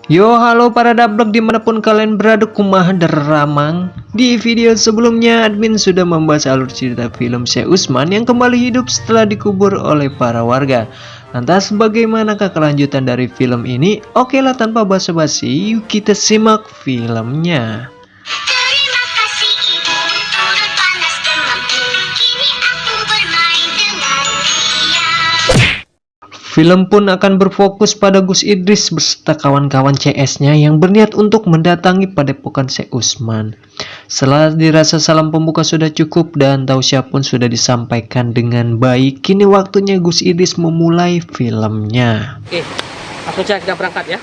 Yo, halo para dablek dimanapun kalian berada, kumaha deramang. Di video sebelumnya, admin sudah membahas alur cerita film Syekh Utsman yang kembali hidup setelah dikubur oleh para warga. Lantas bagaimanakah kelanjutan dari film ini? Oke lah, tanpa basa-basi, yuk kita simak filmnya. Film pun akan berfokus pada Gus Idris beserta kawan-kawan CS-nya yang berniat untuk mendatangi padepokan Syekh Utsman. Setelah dirasa salam pembuka sudah cukup dan tausiah pun sudah disampaikan dengan baik, kini waktunya Gus Idris memulai filmnya. Oke, langsung saja kita berangkat ya.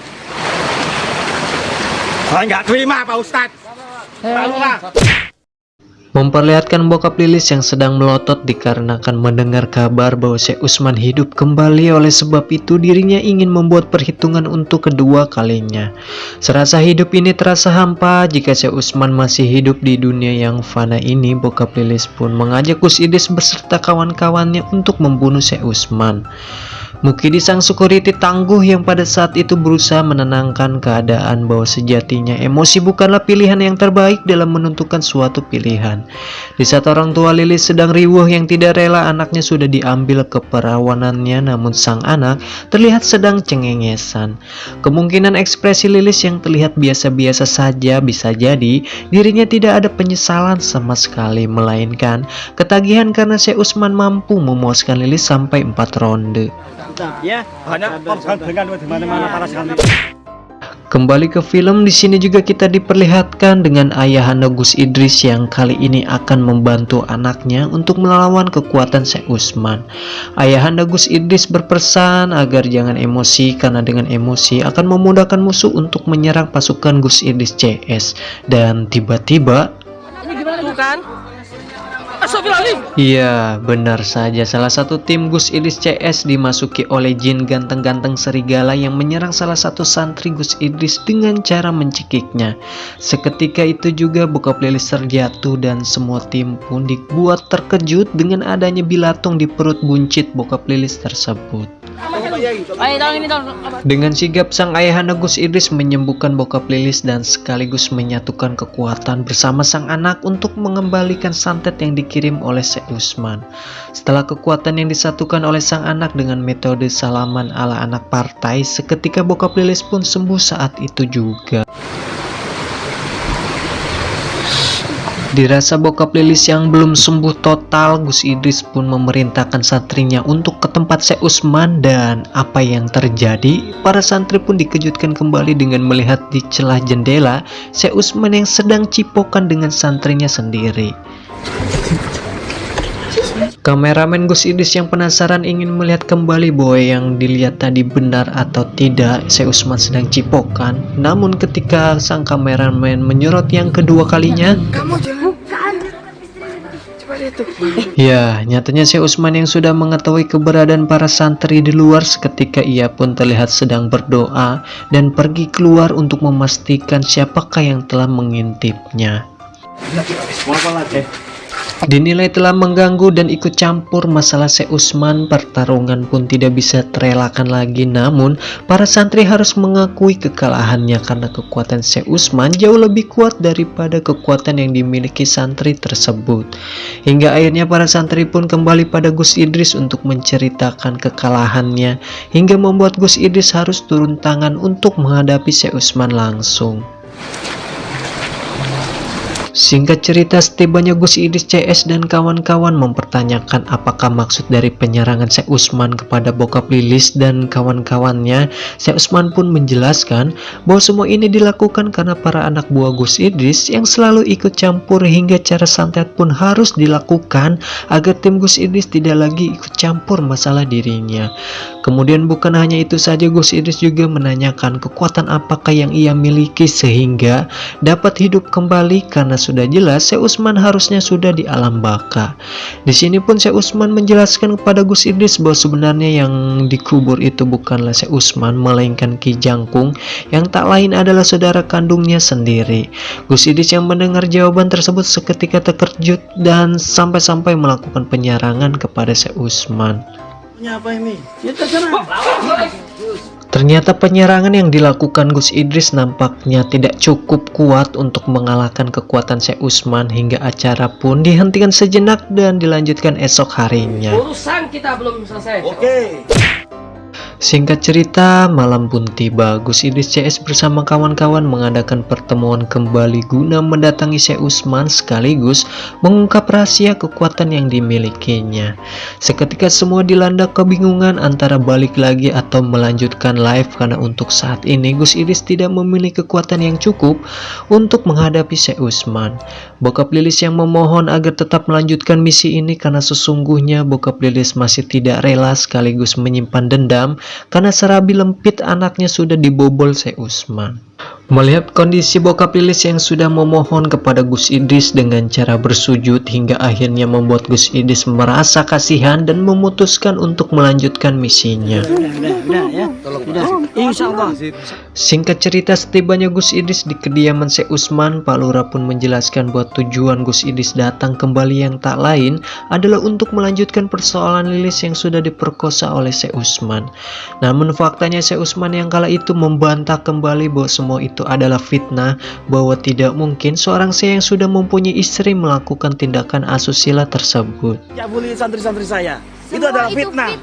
Saya nggak terima Pak Ustadz. Pak Lurah. Memperlihatkan bokap Lilis yang sedang melotot dikarenakan mendengar kabar bahwa Syekh Utsman hidup kembali. Oleh sebab itu dirinya ingin membuat perhitungan untuk kedua kalinya. Serasa hidup ini terasa hampa jika Syekh Utsman masih hidup di dunia yang fana ini. Bokap Lilis pun mengajak Gus Idris beserta kawan-kawannya untuk membunuh Syekh Utsman. Mukidi sang security tangguh yang pada saat itu berusaha menenangkan keadaan bahwa sejatinya emosi bukanlah pilihan yang terbaik dalam menentukan suatu pilihan. Di saat orang tua Lilis sedang riuh yang tidak rela anaknya sudah diambil keperawanannya, namun sang anak terlihat sedang cengengesan. Kemungkinan ekspresi Lilis yang terlihat biasa-biasa saja bisa jadi dirinya tidak ada penyesalan sama sekali, melainkan ketagihan karena Syekh Utsman mampu memuaskan Lilis sampai 4 ronde. Ya, banyak korban dengan di mana-mana para santri. Kembali ke film, di sini juga kita diperlihatkan dengan ayahanda Gus Idris yang kali ini akan membantu anaknya untuk melawan kekuatan Syekh Utsman. Ayahanda Gus Idris berpesan agar jangan emosi karena dengan emosi akan memudahkan musuh untuk menyerang pasukan Gus Idris CS. Dan tiba-tiba, Ini gimana tuh kan? iya, benar saja, salah satu tim Gus Idris CS dimasuki oleh jin ganteng-ganteng serigala yang menyerang salah satu santri Gus Idris dengan cara mencekiknya. Seketika itu juga bokap Lilis terjatuh dan semua tim pun dibuat terkejut dengan adanya bilatung di perut buncit bokap Lilis tersebut. Dengan sigap sang ayahanda Gus Idris menyembuhkan bokap Lilis dan sekaligus menyatukan kekuatan bersama sang anak untuk mengembalikan santet yang dikirim oleh Syekh Utsman. Setelah kekuatan yang disatukan oleh sang anak dengan metode salaman ala anak partai, seketika bokap Lilis pun sembuh saat itu juga. Dirasa bokap Lilis yang belum sembuh total, Gus Idris pun memerintahkan santrinya untuk ke tempat Syekh Utsman, dan apa yang terjadi? Para santri pun dikejutkan kembali dengan melihat di celah jendela Syekh Utsman yang sedang cipokan dengan santrinya sendiri. Kameramen Gus Idris yang penasaran ingin melihat kembali bahwa yang dilihat tadi benar atau tidak Syekh Utsman sedang cipokan. Namun ketika sang kameramen menyorot yang kedua kalinya, ya, nyatanya Syekh Utsman yang sudah mengetahui keberadaan para santri di luar. Seketika ia pun terlihat sedang berdoa dan pergi keluar untuk memastikan siapakah yang telah mengintipnya. Dinilai telah mengganggu dan ikut campur masalah Syekh Utsman, pertarungan pun tidak bisa terelakkan lagi. Namun para santri harus mengakui kekalahannya karena kekuatan Syekh Utsman jauh lebih kuat daripada kekuatan yang dimiliki santri tersebut. Hingga akhirnya para santri pun kembali pada Gus Idris untuk menceritakan kekalahannya, hingga membuat Gus Idris harus turun tangan untuk menghadapi Syekh Utsman langsung. Singkat cerita, setibanya Gus Idris CS dan kawan-kawan mempertanyakan apakah maksud dari penyerangan Syekh Utsman kepada bokap Lilis dan kawan-kawannya. Syekh Utsman pun menjelaskan bahwa semua ini dilakukan karena para anak buah Gus Idris yang selalu ikut campur, hingga cara santet pun harus dilakukan agar tim Gus Idris tidak lagi ikut campur masalah dirinya. Kemudian bukan hanya itu saja, Gus Idris juga menanyakan kekuatan apakah yang ia miliki sehingga dapat hidup kembali, karena sudah jelas Syekh Utsman harusnya sudah di alam baka. Di sini pun Syekh Utsman menjelaskan kepada Gus Idris bahwa sebenarnya yang dikubur itu bukanlah Syekh Utsman, melainkan Ki Jangkung yang tak lain adalah saudara kandungnya sendiri. Gus Idris yang mendengar jawaban tersebut seketika terkejut dan sampai-sampai melakukan penyerangan kepada Syekh Utsman. Apa ini? Ya terserah. Ternyata penyerangan yang dilakukan Gus Idris nampaknya tidak cukup kuat untuk mengalahkan kekuatan Syekh Utsman hingga acara pun dihentikan sejenak dan dilanjutkan esok harinya. Urusan kita belum selesai. Oke. Singkat cerita, malam pun tiba. Gus Idris CS bersama kawan-kawan mengadakan pertemuan kembali guna mendatangi Syekh Utsman sekaligus mengungkap rahasia kekuatan yang dimilikinya. Seketika semua dilanda kebingungan antara balik lagi atau melanjutkan live karena untuk saat ini Gus Idris tidak memiliki kekuatan yang cukup untuk menghadapi Syekh Utsman. Bokap Lilis yang memohon agar tetap melanjutkan misi ini karena sesungguhnya bokap Lilis masih tidak rela sekaligus menyimpan dendam karena serabi lempit anaknya sudah dibobol Syekh Utsman. Melihat kondisi bokap Lilis yang sudah memohon kepada Gus Idris dengan cara bersujud hingga akhirnya membuat Gus Idris merasa kasihan dan memutuskan untuk melanjutkan misinya. Singkat cerita, setibanya Gus Idris di kediaman Syekh Utsman, Pak Lurah pun menjelaskan bahwa tujuan Gus Idris datang kembali yang tak lain adalah untuk melanjutkan persoalan Lilis yang sudah diperkosa oleh Syekh Utsman. Namun faktanya Syekh Utsman yang kala itu membantah kembali bahwa semua itu adalah fitnah, bahwa tidak mungkin seorang Syekh yang sudah mempunyai istri melakukan tindakan asusila tersebut. Ya bully santri-santri saya. Itu adalah fitnah.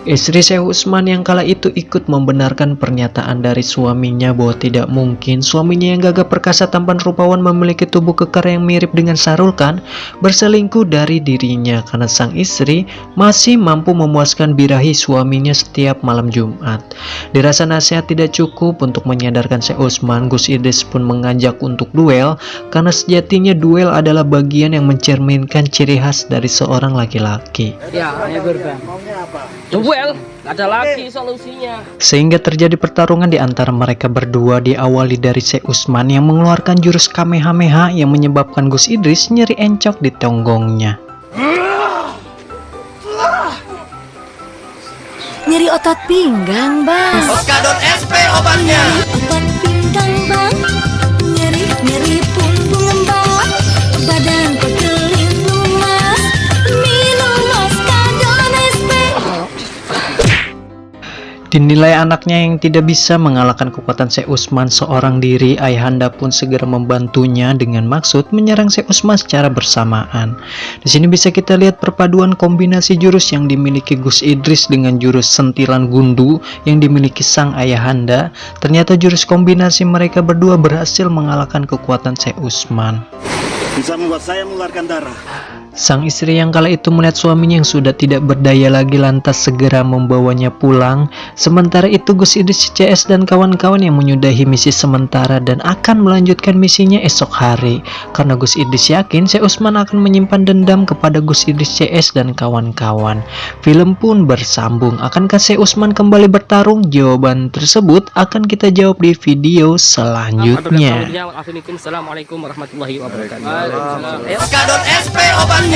Istri Syekh Utsman yang kala itu ikut membenarkan pernyataan dari suaminya bahwa tidak mungkin suaminya yang gagah perkasa tampan rupawan memiliki tubuh kekar yang mirip dengan Syahrul Khan berselingkuh dari dirinya karena sang istri masih mampu memuaskan birahi suaminya setiap malam Jumat. Dirasa nasihat tidak cukup untuk menyadarkan Syekh Utsman, Gus Idris pun mengajak untuk duel karena sejatinya duel adalah bagian yang mencerminkan ciri khas dari seorang laki-laki. Ya, duel, gak ada lagi solusinya. Sehingga terjadi pertarungan di antara mereka berdua, diawali dari Syekh Utsman yang mengeluarkan jurus Kamehameha yang menyebabkan Gus Idris nyeri encok di tonggongnya. Nyeri otot pinggang, Bang. Oskadon SP obatnya. Otot pinggang, Bang. Nyeri punggung, Bang. Badan pegel lumas. Minum Oskadon SP. Dinilai anaknya yang tidak bisa mengalahkan kekuatan Syekh Utsman seorang diri, ayahanda pun segera membantunya dengan maksud menyerang Syekh Utsman secara bersamaan. Di sini bisa kita lihat perpaduan kombinasi jurus yang dimiliki Gus Idris dengan jurus sentilan gundu yang dimiliki sang ayahanda. Ternyata jurus kombinasi mereka berdua berhasil mengalahkan kekuatan Syekh Utsman. Bisa membuat saya mengeluarkan darah. Sang istri yang kala itu melihat suaminya yang sudah tidak berdaya lagi lantas segera membawanya pulang. Sementara itu Gus Idris CS dan kawan-kawan yang menyudahi misi sementara dan akan melanjutkan misinya esok hari. Karena Gus Idris yakin Syekh Utsman akan menyimpan dendam kepada Gus Idris CS dan kawan-kawan. Film pun bersambung. Akankah Syekh Utsman kembali bertarung? Jawaban tersebut akan kita jawab di video selanjutnya. Assalamualaikum warahmatullahi wabarakatuh. Oskadon SP obatnya.